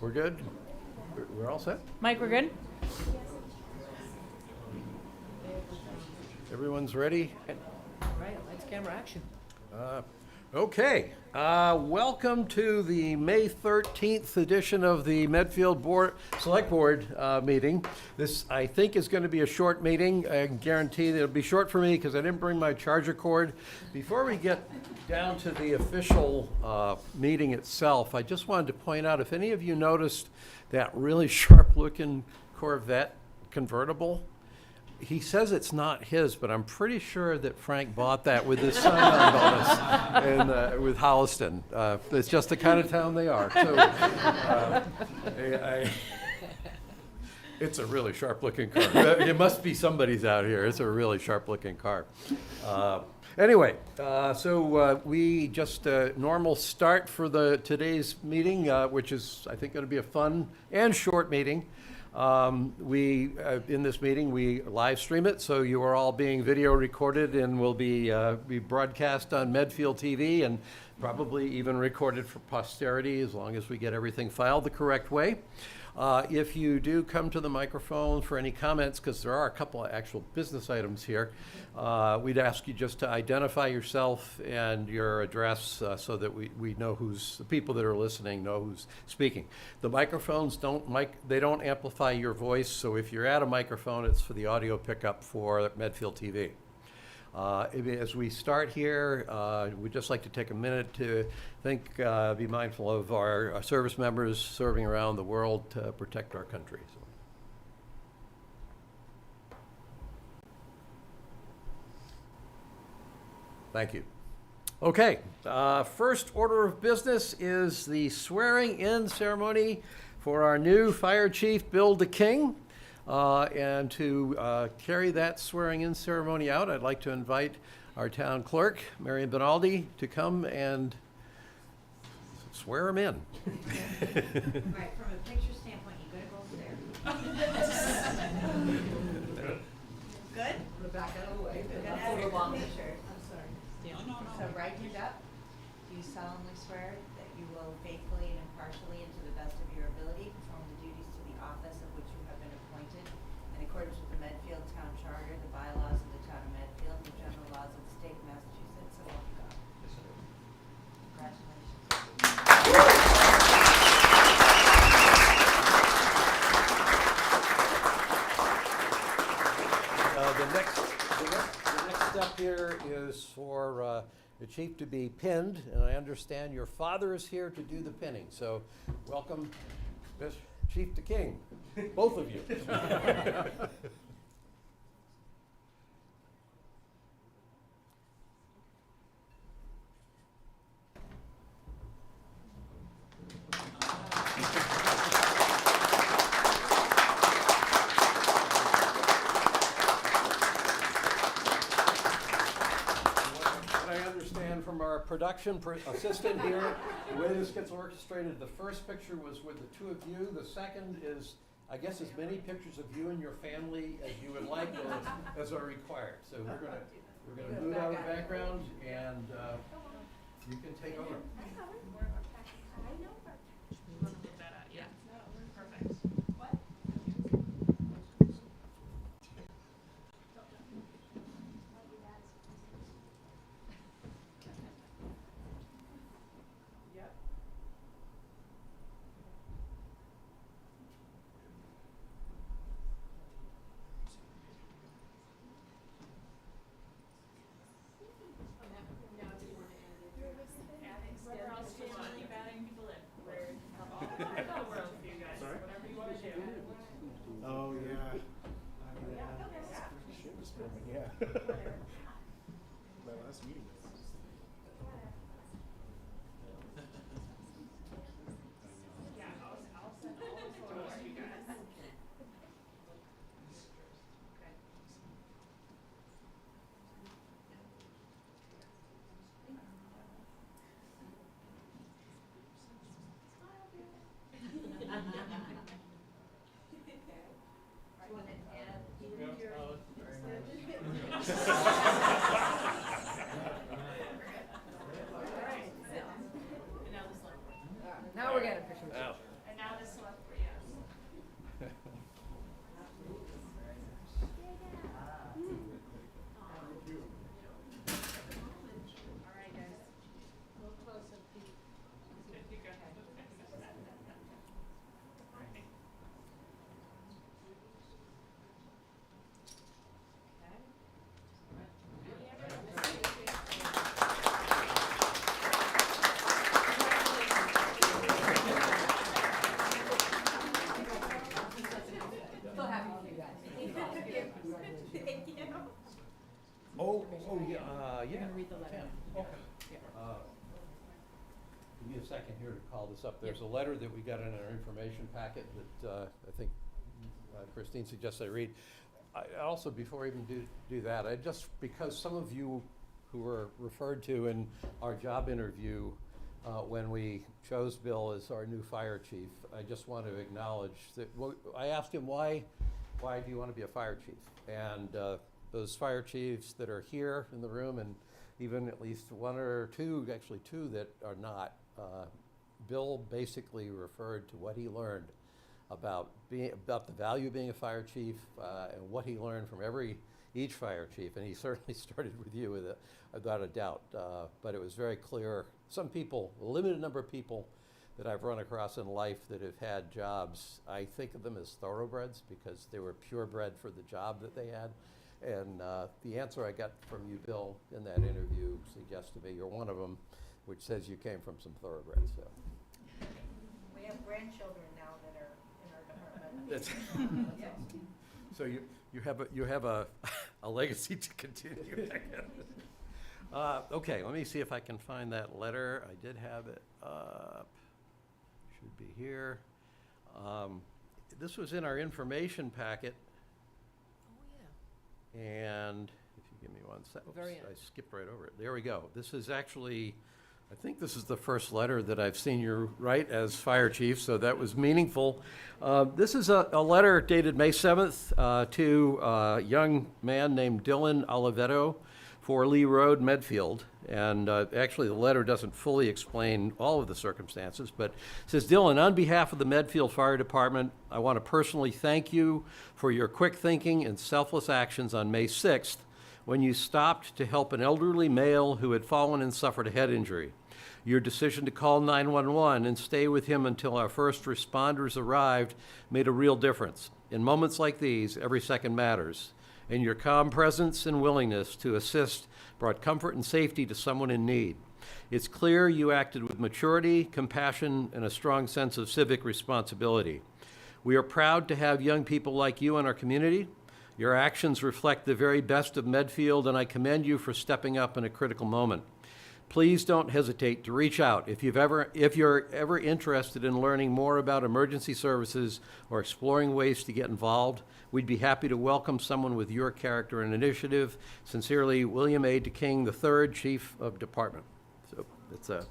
We're good? We're all set? Mike, we're good? Everyone's ready? All right, lights, camera, action. Okay. Welcome to the May 13th edition of the Medfield Select Board meeting. This, I think, is going to be a short meeting. I can guarantee that it'll be short for me because I didn't bring my charger cord. Before we get down to the official meeting itself, I just wanted to point out, if any of you noticed that really sharp-looking Corvette convertible, he says it's not his, but I'm pretty sure that Frank bought that with his sign-on bonus and with Holliston. It's just the kind of town they are. So, it's a really sharp-looking car. It must be somebody's out here. It's a really sharp-looking car. Anyway, so we just normal start for today's meeting, which is, I think, going to be a fun and short meeting. In this meeting, we live stream it, so you are all being video recorded and will be broadcast on Medfield TV and probably even recorded for posterity as long as we get everything filed the correct way. If you do come to the microphone for any comments, because there are a couple of actual business items here, we'd ask you just to identify yourself and your address so that we know the people that are listening know who's speaking. The microphones don't amplify your voice, so if you're at a microphone, it's for the audio pickup for Medfield TV. As we start here, we'd just like to take a minute to be mindful of our service members serving around the world to protect our country. So. Thank you. Okay, first order of business is the swearing-in ceremony for our new Fire Chief, Bill DeKing. And to carry that swearing-in ceremony out, I'd like to invite our town clerk, Marion Benaldi, to come and swear him in. Right, from a picture standpoint, you gotta go over there. Good? Put it back out of the way. We gotta have your picture. I'm sorry. So right hand up, do you solemnly swear that you will faithfully and impartially and to the best of your ability perform the duties to the office of which you have been appointed in accordance with the Medfield Town Charter, the bylaws of the town of Medfield, and the general laws of the state of Massachusetts, so help you God. Congratulations. The next step here is for the chief to be pinned, and I understand your father is here to do the pinning. So welcome, Chief DeKing, both of you. From our production assistant here, the way this gets orchestrated, the first picture was with the two of you. The second is, I guess, as many pictures of you and your family as you would like or as are required. So we're gonna move out of the background, and you can take over. Yeah. Perfect. Where else do you want to keep adding people in? a second here to call this up. There's a letter that we got in our information packet that I think Christine suggested I read. I also, before I even do that, because some of you who were referred to in our job interview when we chose Bill as our new fire chief, I just want to acknowledge that, I asked him, why do you want to be a fire chief? And those fire chiefs that are here in the room, and even at least one or two, actually two that are not, Bill basically referred to what he learned about the value of being a fire chief and what he learned from each fire chief, and he certainly started with you without a doubt. But it was very clear. Some people, a limited number of people that I've run across in life that have had jobs, I think of them as thoroughbreds because they were purebred for the job that they had. And the answer I got from you, Bill, in that interview suggests to me you're one of them, which says you came from some thoroughbreds. So. We have grandchildren now that are in our department. So you have a legacy to continue. Okay, let me see if I can find that letter. I did have it up. Should be here. This was in our information packet. Oh, yeah. And if you give me one second, Very I skipped right over it. There we go. This is actually, I think this is the first letter that I've seen you write as fire chief, so that was meaningful. This is a letter dated May 7th to a young man named Dylan Olivetto for Lee Road, Medfield. And actually, the letter doesn't fully explain all of the circumstances, but it says, Dylan, on behalf of the Medfield Fire Department, I want to personally thank you for your quick thinking and selfless actions on May 6th when you stopped to help an elderly male who had fallen and suffered a head injury. Your decision to call 911 and stay with him until our first responders arrived made a real difference. In moments like these, every second matters. And your calm presence and willingness to assist brought comfort and safety to someone in need. It's clear you acted with maturity, compassion, and a strong sense of civic responsibility. We are proud to have young people like you in our community. Your actions reflect the very best of Medfield, and I commend you for stepping up in a critical moment. Please don't hesitate to reach out if you're ever interested in learning more about emergency services or exploring ways to get involved. We'd be happy to welcome someone with your character and initiative. Sincerely, William A. DeKing III, Chief of Department. So it's a.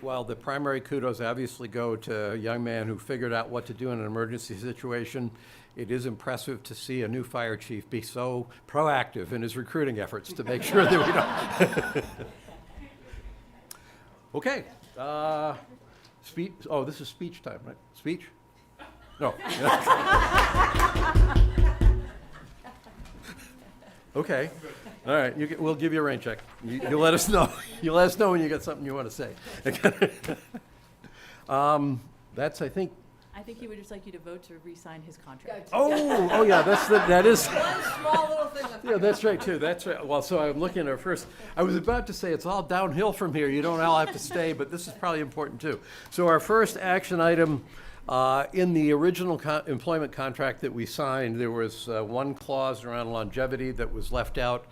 While the primary kudos obviously go to a young man who figured out what to do in an emergency situation, it is impressive to see a new fire chief be so proactive in his recruiting efforts to make sure that we don't. Okay. Speech. Oh, this is speech time, right? Speech? No. Okay. All right. We'll give you a rain check. You let us know. You let us know when you got something you want to say. That's, I think. I think he would just like you to vote to re-sign his contract. Oh, yeah. That is. One small little thing. Yeah, that's right too. That's right. Well, so I'm looking at first. I was about to say it's all downhill from here. You don't all have to stay, but this is probably important too. So our first action item in the original employment contract that we signed, there was one clause around longevity that was left out.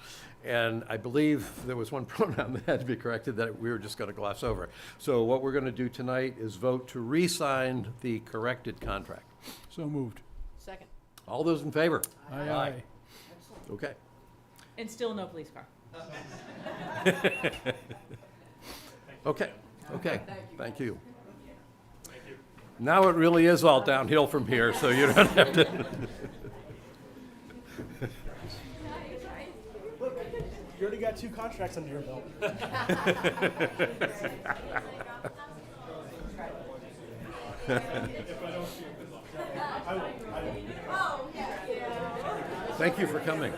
And I believe there was one pronoun that had to be corrected that we were just going to gloss over. So what we're going to do tonight is vote to re-sign the corrected contract. So moved. Second. All those in favor? Aye, aye. Okay. And still no police car. Okay. Thank you. Now it really is all downhill from here, so you don't have to. You already got 2 contracts under your belt. Thank you for coming.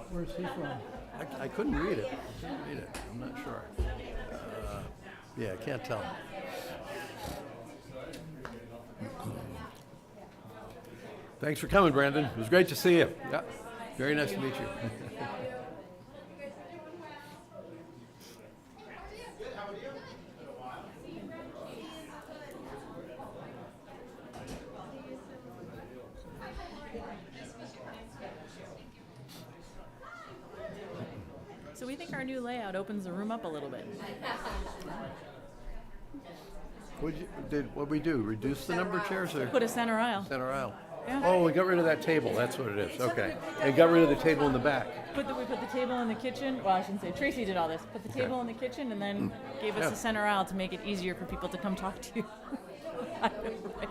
Where's he from? I couldn't read it. I'm not sure. Yeah, I can't tell. Thanks for coming, Brandon. It was great to see you. Yeah, very nice to meet you. our new layout opens the room up a little bit. What'd we do? Reduce the number of chairs or Put a center aisle. center aisle? Yeah. Oh, we got rid of that table. That's what it is. Okay. And got rid of the table in the back. We put the table in the kitchen. Well, I shouldn't say. Tracy did all this. Put the table in the kitchen and then gave us Yeah. a center aisle to make it easier for people to come talk to you. I know, right?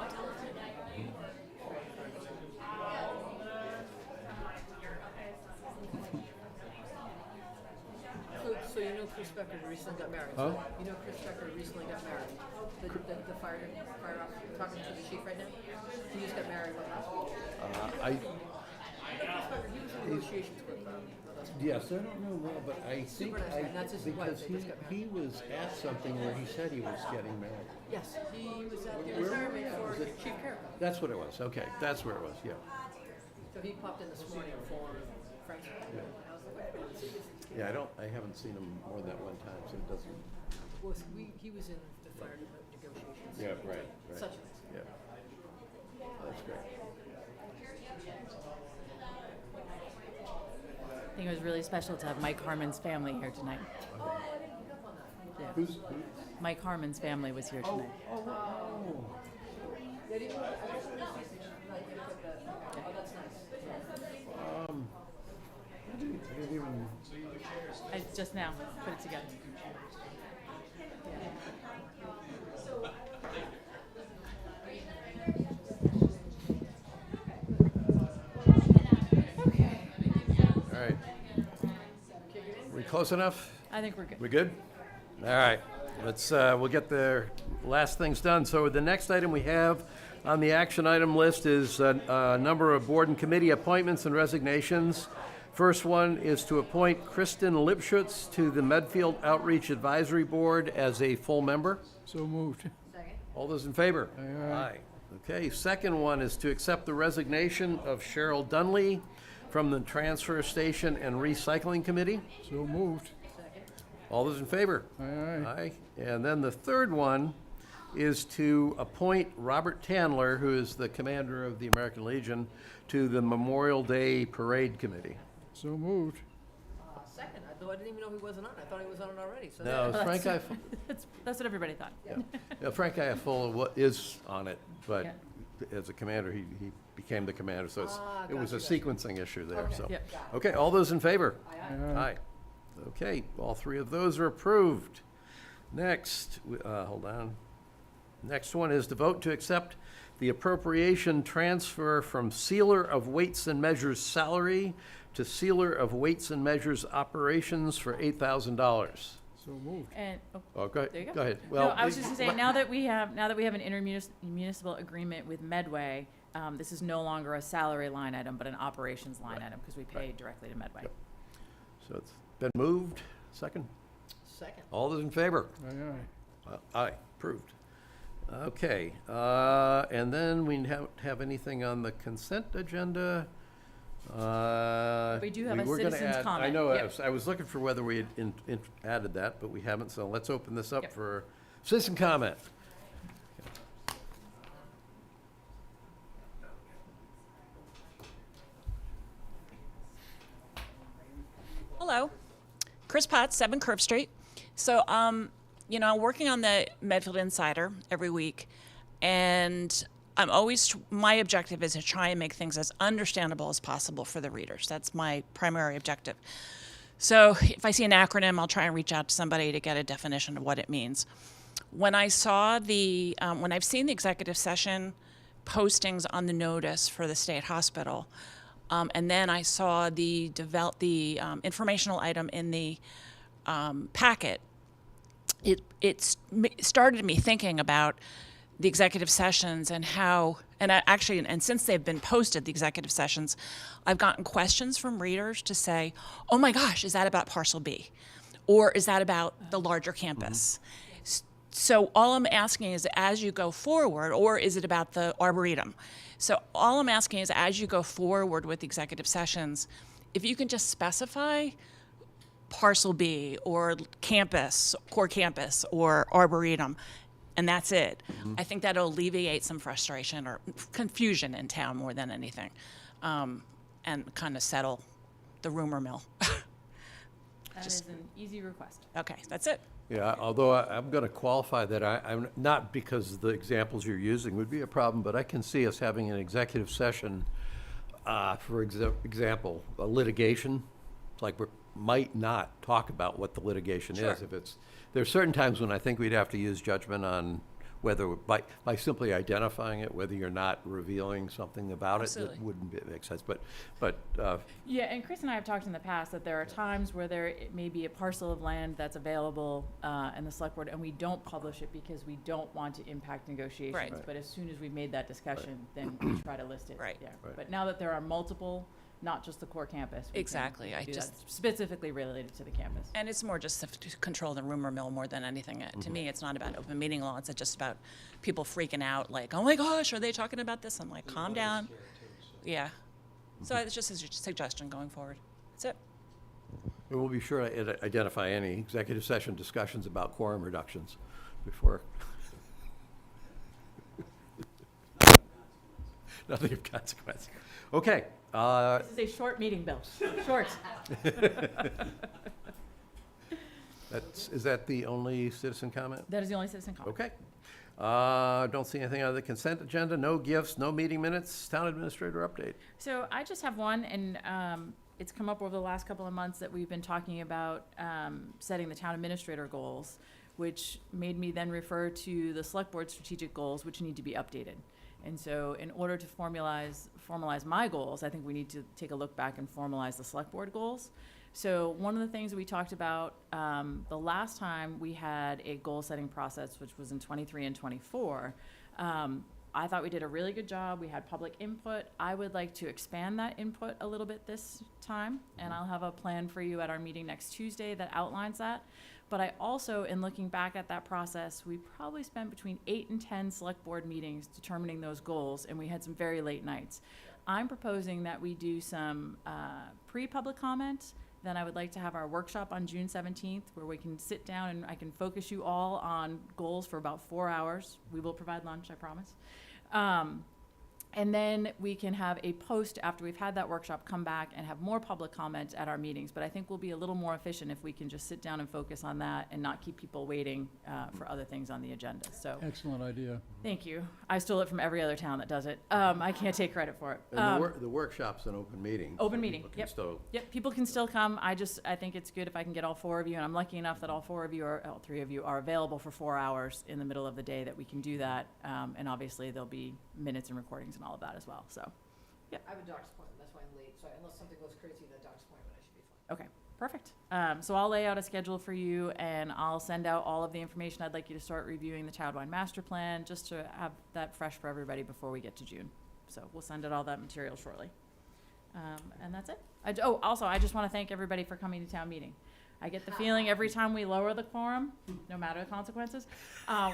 So you know Chris Becker recently got married? Huh? You know Chris Becker recently got married? The fire officer, talking to the chief right now? He just got married, what, last week? I Chris Becker, he was in negotiations with us. Yes, I don't know more, but I think Super nice guy, and that's his wife, because they just got he was at something where he said he was getting married. Yes, he was at the Where- retirement for was it? Chief Carrico. That's what it was. Okay, that's where it was. Yeah. So he popped in this morning for Frank. And I was like, wait a minute, see this kid. Yeah, I haven't seen him more than that one time, so it doesn't. Well, he was in the fire department negotiations. Yeah, right. Such a nice guy. Yeah. That's great. I think it was really special to have Mike Harmon's family here tonight. Yeah. Who's? Mike Harmon's family was here tonight. They didn't, I guess it was nice. Like, they put the, oh, that's nice. I didn't even. I just now put it together. All right. We close enough? I think we're good. We good? All right. We'll get the last things done. So the next item we have on the action item list is a number of board and committee appointments and resignations. First one is to appoint Kristen Lipschutz to the Medfield Outreach Advisory Board as a full member. So moved. All those in favor? Aye. Okay, second one is to accept the resignation of Cheryl Dunley from the Transfer Station and Recycling Committee. So moved. All those in favor? Aye. Aye. And then the third one is to appoint Robert Tandler, who is the commander of the American Legion, to the Memorial Day Parade Committee. So moved. Second, though I didn't even know he wasn't on. I thought he was on it already, so. No, there- Frank I, That's what everybody thought. Frank Iaffola is on it, but Yeah. as a commander, he became the commander, so it was a gotcha. sequencing issue there, Okay. so. Yep. Okay, all those in favor? Aye. Aye. Okay, all three of those are approved. Next, hold on. Next one is to vote to accept the appropriation transfer from Sealer of Weights and Measures salary to Sealer of Weights and Measures operations for $8,000. So moved. And, oh, Oh, go there you ahead. go. Go ahead. No, I was just gonna say, now that we have an intermunicipal agreement with Medway, this is no longer a salary line item, but an operations line item, because we pay directly to Medway. Yep. So it's been moved. Second. Second. All those in favor? Aye. Aye, approved. Okay, and then we don't have anything on the consent agenda. We do have a were gonna citizens add- I comment. know, Yep. I was looking for whether we had added that, but we haven't, so let's open this up Yep. for citizen comment. Hello, Chris Potts, 7 Curve Street. So, I'm working on the Medfield Insider every week, and my objective is to try and make things as understandable as possible for the readers. That's my primary objective. So, if I see an acronym, I'll try and reach out to somebody to get a definition of what it means. When I saw when I've seen the executive session postings on the notice for the state hospital, and then I saw the informational item in the packet, it started me thinking about the executive sessions and how, and since they've been posted, the executive sessions, I've gotten questions from readers to say, oh my gosh, is that about parcel B? Or is that about the larger campus? So all I'm asking is, as you go forward, or is it about the Arboretum? So all I'm asking is, as you go forward with executive sessions, if you can just specify parcel B or campus, core campus, or Arboretum, and that's it. I think that'll alleviate some frustration or confusion in town more than anything, and kind of settle the rumor mill. That is an easy request. Okay, that's it. Yeah, although I'm going to qualify that I'm not because the examples you're using would be a problem, but I can see us having an executive session, for example, a litigation. It's like we might not talk about what the litigation Sure. is. If it's, there's certain times when I think we'd have to use judgment on whether, by simply identifying it, whether you're not revealing something about it, Absolutely. that wouldn't make sense. But Yeah, and Chris and I have talked in the past that there are times where there may be a parcel of land that's available in the select board, and we don't publish it because we don't want to impact negotiations. Right. But as soon as we've made that discussion, then we try to list it. Right. Yeah. Right. But now that there are multiple, not just the core campus. we can Exactly. I do that, just- specifically related to the campus. And it's more just to control the rumor mill more than anything. To me, it's not about open meeting law. It's just about people freaking out, like, oh my gosh, are they talking about this? I'm like, calm down. Yeah. So it's just a suggestion going forward. That's it. we'll be sure to identify any executive session discussions about quorum reductions before. Nothing of consequence. Okay. This is a short meeting, Bill. Short. Is that the only citizen comment? That is the only citizen comment. Okay. Don't see anything on the consent agenda, no gifts, no meeting minutes, town administrator update. So I just have one, and it's come up over the last couple of months that we've been talking about setting the town administrator goals, which made me then refer to the select board strategic goals, which need to be updated. And so in order to formalize my goals, I think we need to take a look back and formalize the select board goals. So one of the things we talked about the last time we had a goal-setting process, which was in 23 and 24, I thought we did a really good job. We had public input. I would like to expand that input a little bit this time, and I'll have a plan for you at our meeting next Tuesday that outlines that. But I also, in looking back at that process, we probably spent between 8 and 10 select board meetings determining those goals, and we had some very late nights. I'm proposing that we do some pre-public comment. Then I would like to have our workshop on June 17th, where we can sit down and I can focus you all on goals for about 4 hours. We will provide lunch, I promise. And then we can have a post after we've had that workshop, come back and have more public comment at our meetings. But I think we'll be a little more efficient if we can just sit down and focus on that and not keep people waiting for other things on the agenda. So Excellent idea. thank you. I stole it from every other town that does it. I can't take credit for it. And the workshop's an open meeting. Open so meeting, people can yep. still- Yep, people can still come. I think it's good if I can get all 4 of you, and I'm lucky enough that all 3 of you are available for 4 hours in the middle of the day that we can do that. And obviously there'll be minutes and recordings and all of that as well, so. I have a doctor's appointment, that's why I'm late, so unless something goes crazy at that doctor's appointment, I should be fine. Okay, perfect. So I'll lay out a schedule for you, and I'll send out all of the information. I'd like you to start reviewing the Chadwine Master Plan, just to have that fresh for everybody before we get to June. So we'll send out all that material shortly. And that's it. Also, I just want to thank everybody for coming to town meeting. I get the feeling every time we lower the quorum, no matter the consequences,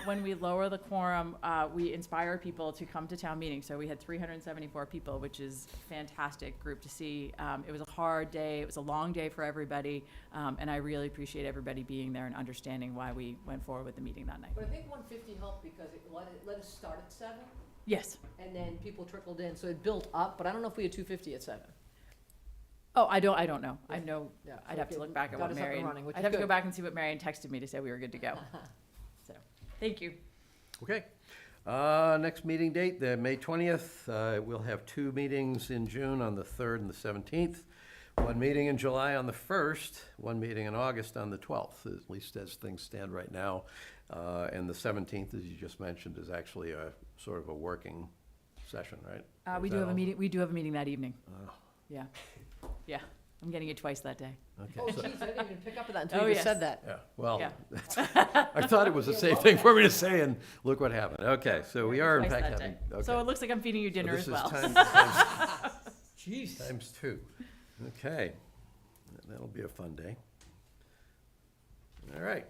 when we lower the quorum, we inspire people to come to town meeting. So we had 374 people, which is a fantastic group to see. It was a hard day. It was a long day for everybody. And I really appreciate everybody being there and understanding why we went forward with the meeting that night. But I think 150 helped because it let us start at 7, Yes. and then people trickled in, so it built up, but I don't know if we had 250 at 7. Oh, I don't know. I know, Yeah, I'd so have to it look back at got what us up and Marion, running, which I'd is have to go good. back and see what Marion texted me to say we were good to go. So, thank you. Okay. Next meeting date, the May 20th. We'll have 2 meetings in June on the 3rd and the 17th. 1 meeting in July on the 1st, 1 meeting in August on the 12th, at least as things stand right now. And the 17th, as you just mentioned, is actually a sort of a working session, right? We Is do that have a all? meeting, we do have a meeting that evening. Oh, Yeah, yeah. I'm getting it twice that day. Oh, Okay. so- geez, I didn't even pick up on that until Oh, you just yes. said that. Yeah, well, Yeah. I thought it was a safe thing for me to say, and look what happened. Okay, so we are in Twice fact that having, day. okay. So it looks like I'm feeding you So dinner this as is well. Jeez. times 2. Okay, that'll be a fun day. All right,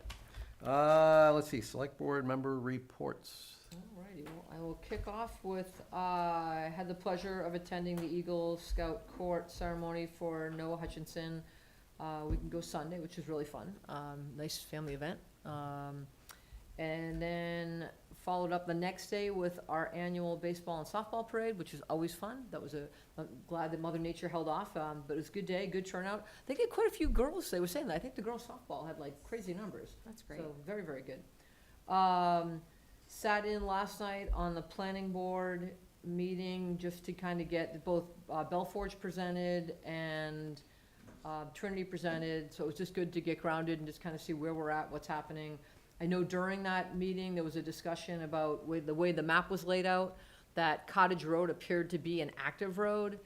let's see, select board member reports. Alrighty, well, I will kick off with, I had the pleasure of attending the Eagle Scout Court ceremony for Noah Hutchinson. We can go Sunday, which was really fun. Nice family event. And then Followed up the next day with our annual baseball and softball parade, which is always fun. That was I'm glad that Mother Nature held off, but it was a good day, good turnout. They get quite a few girls, they were saying that. I think the girls softball had like crazy numbers. That's great. So, very, very good. Sat in last night on the planning board meeting just to kind of get both Belforge presented and Trinity presented. So it was just good to get grounded and just kind of see where we're at, what's happening. I know during that meeting, there was a discussion about the way the map was laid out, that Cottage Road appeared to be an active road.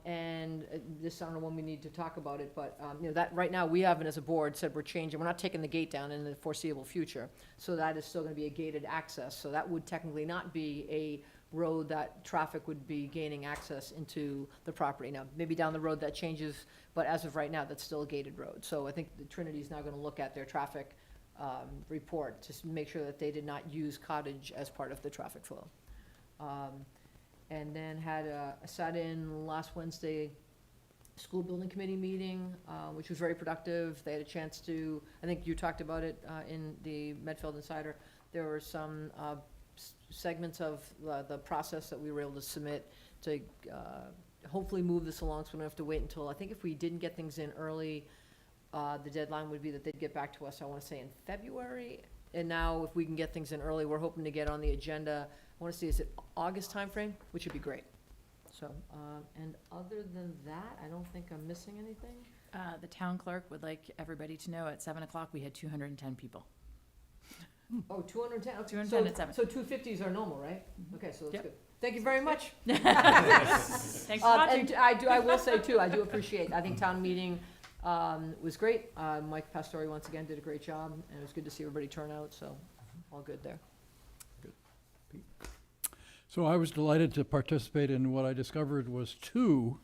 And this, I don't know when we need to talk about it, but, you know, that, right now, we haven't, as a board, said we're changing, we're not taking the gate down in the foreseeable future. So that is still gonna be a gated access, so that would technically not be a road that traffic would be gaining access into the property. Now, maybe down the road that changes, but as of right now, that's still a gated road. So I think the Trinity's now gonna look at their traffic, report to make sure that they did not use Cottage as part of the traffic flow. And then sat in last Wednesday, school building committee meeting, which was very productive. They had a chance to, I think you talked about it in the Medfield Insider. There were some segments of the process that we were able to submit to hopefully move this along, so we don't have to wait until, I think if we didn't get things in early, the deadline would be that they'd get back to us, I want to say in February. And now if we can get things in early, we're hoping to get on the agenda, I want to see, is it August timeframe, which would be great. So, and other than that, I don't think I'm missing anything. The town clerk would like everybody to know at 7 o'clock, we had 210 people. Oh, 210, okay. 210 at 7. So 250s are normal, right? Okay, so that's Yep. good. Thank you very much. Thanks for watching. And I will say too, I do appreciate, I think town meeting was great. Mike Pastori once again did a great job, and it was good to see everybody turn out, so all good there. So I was delighted to participate in what I discovered was 2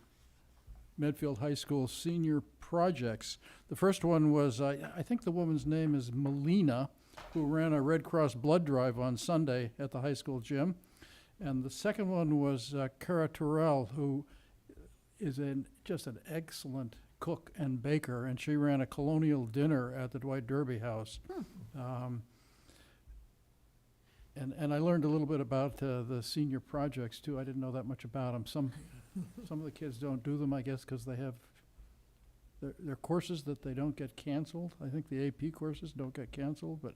Medfield High School senior projects. The first one was, I think the woman's name is Melina, who ran a Red Cross blood drive on Sunday at the high school gym. And the second one was Cara Terrell, who is just an excellent cook and baker, and she ran a colonial dinner at the Dwight Derby House. And I learned a little bit about the senior projects too. I didn't know that much about them. Some of the kids don't do them, I guess, because they have their courses that they don't get canceled. I think the AP courses don't get canceled, but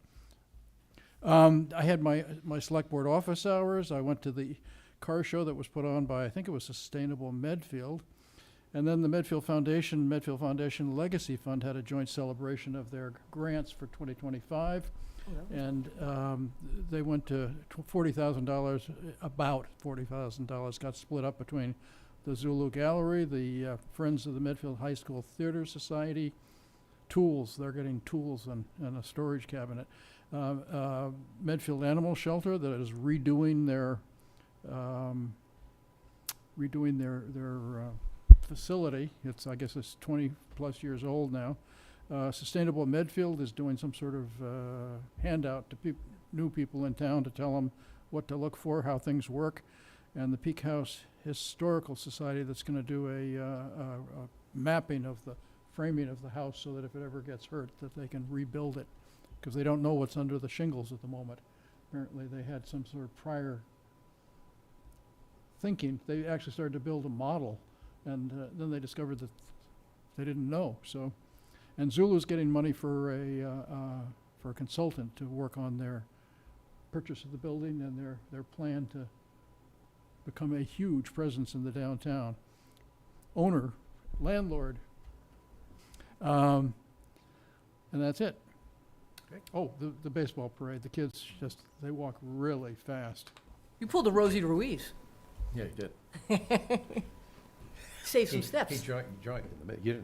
I had my select board office hours. I went to the car show that was put on by, I think it was Sustainable Medfield. And then the Medfield Foundation Legacy Fund had a joint celebration of their grants for 2025. And they went to $40,000, about $40,000 got split up between the Zulu Gallery, the Friends of the Medfield High School Theater Society, tools, they're getting tools and a storage cabinet. Medfield Animal Shelter that is redoing their facility. I guess it's 20 plus years old now. Sustainable Medfield is doing some sort of handout to new people in town to tell them what to look for, how things work. And the Peak House Historical Society that's going to do a mapping of the framing of the house so that if it ever gets hurt, that they can rebuild it, because they don't know what's under the shingles at the moment. Apparently they had some sort of prior thinking. They actually started to build a model, and then they discovered that they didn't know. So. And Zulu's getting money for a consultant to work on their purchase of the building and their plan to become a huge presence in the downtown. Owner, landlord, and that's it. Okay. Oh, the baseball parade. The kids they walk really fast. You pulled a Rosie Ruiz. Yeah, you did. Save some He steps. joined in the middle. You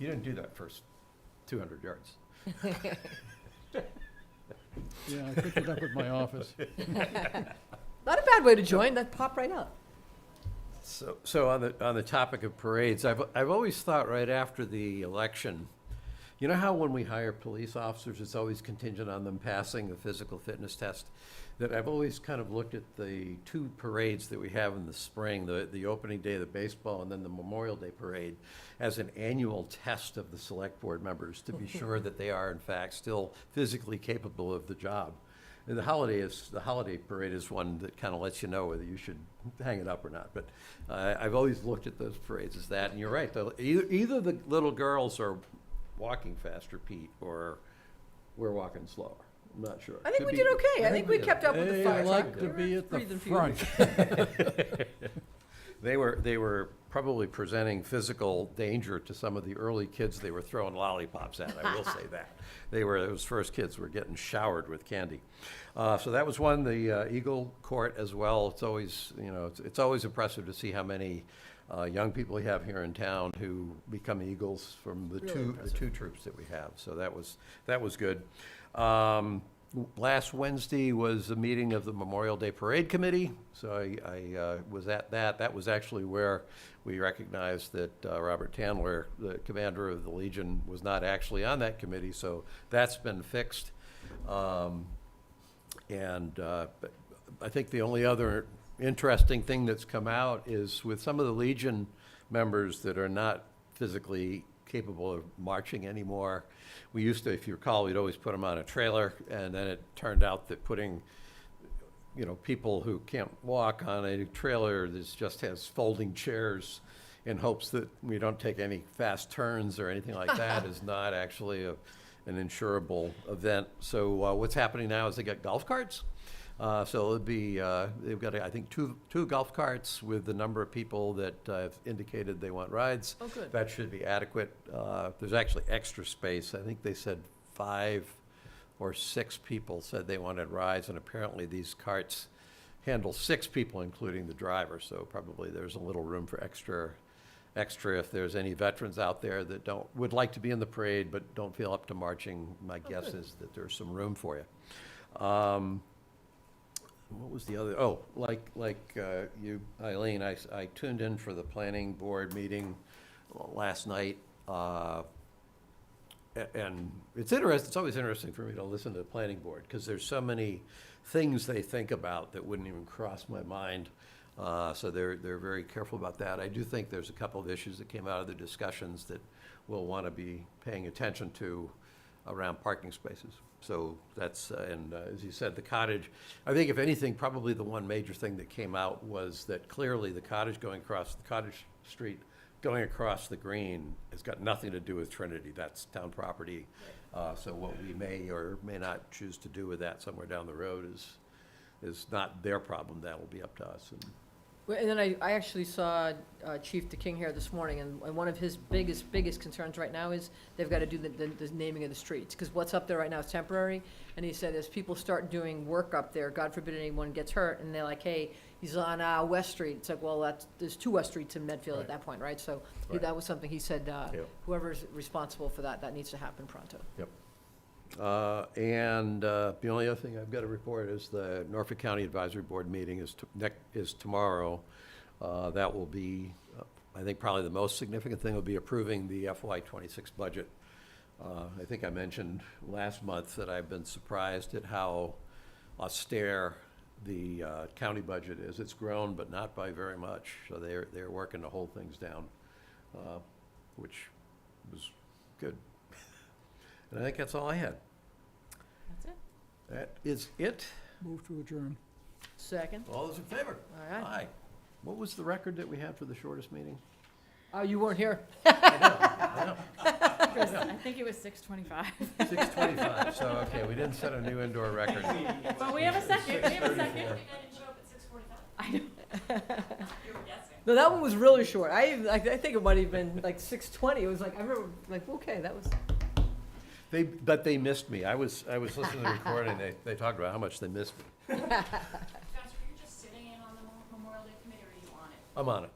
didn't do that first 200 yards. Yeah, I picked it up at my office. Not a bad way to join, that pop right up. So on the topic of parades, I've always thought right after the election, you know how when we hire police officers, it's always contingent on them passing a physical fitness test? That I've always kind of looked at the 2 parades that we have in the spring, the opening day of the baseball and then the Memorial Day parade, as an annual test of the select board members to be sure that they are in fact still physically capable of the job. And the holiday parade is one that kind of lets you know whether you should hang it up or not. But I've always looked at those parades as that, and you're right. Either the little girls are walking faster, Pete, or we're walking slower. I'm not sure. I think Could we be- did okay. I think we did. kept up with the They fire like truck. to We be were at the breathing for you. front. They were probably presenting physical danger to some of the early kids they were throwing lollipops at, I will say that. Those first kids were getting showered with candy. So that was one, the Eagle Court as well. It's always, it's always impressive to see how many young people we have here in town who become Eagles from the Really two impressive. troops that we have. So that was good. Last Wednesday was a meeting of the Memorial Day Parade Committee, so I was at that. That was actually where we recognized that Robert Tandler, the commander of the Legion, was not actually on that committee, so that's been fixed. But I think the only other interesting thing that's come out is with some of the Legion members that are not physically capable of marching anymore. We used to, if you recall, we'd always put them on a trailer, and then it turned out that putting, people who can't walk on a trailer that just has folding chairs in hopes that we don't take any fast turns or anything like that is not actually an insurable event. So what's happening now is they got golf carts. So it'll be, they've got, I think, two golf carts with the number of people that have indicated they want rides. Oh, good. That should be adequate. There's actually extra space. I think they said 5 or 6 people said they wanted rides, and apparently these carts handle 6 people, including the driver. So probably there's a little room for extra if there's any veterans out there that would like to be in the parade but don't feel up to marching. My guess is that there's some room for you. What was the other, you, Eileen, I tuned in for the planning board meeting last night. And it's always interesting for me to listen to the planning board, because there's so many things they think about that wouldn't even cross my mind. So they're very careful about that. I do think there's a couple of issues that came out of the discussions that we'll want to be paying attention to around parking spaces. So that's, as you said, the cottage, I think if anything, probably the one major thing that came out was that clearly the cottage street going across the green has got nothing to do with Trinity. That's town property. So what we may or may not choose to do with that somewhere down the road is not their problem. That'll be up to us. And then I actually saw Chief DeKing here this morning, and one of his biggest concerns right now is they've got to do the naming of the streets, because what's up there right now is temporary. And he said as people start doing work up there, God forbid anyone gets hurt, and they're like, hey, he's on West Street. It's like, well, there's 2 West Streets in Medfield at Right. that point, right? So Right. that was something he said, Yep. whoever's responsible for that needs to happen pronto. Yep. And the only other thing I've got to report is the Norfolk County Advisory Board meeting is tomorrow. That will be, I think probably the most significant thing will be approving the FY26 budget. I think I mentioned last month that I've been surprised at how austere the county budget is. It's grown, but not by very much. So they're working to hold things down, which was good. And I think that's all I had. That's it. That is it. Move to adjourn. Second? All those in favor? All right. Aye. What was the record that we had for the shortest meeting? Oh, you weren't here? I I think it was 6:25. know, 6:25, so, okay, we didn't set a new indoor record. But we have a second, we have a second. I know. No, that one was really short. I think it might have been like 6:20. It was like, I remember, like, okay, that was. But they missed me. I was listening to the recording, they talked about how much they missed me. Josh, were you just sitting in on the Memorial Day Committee, or are you on it? I'm on it.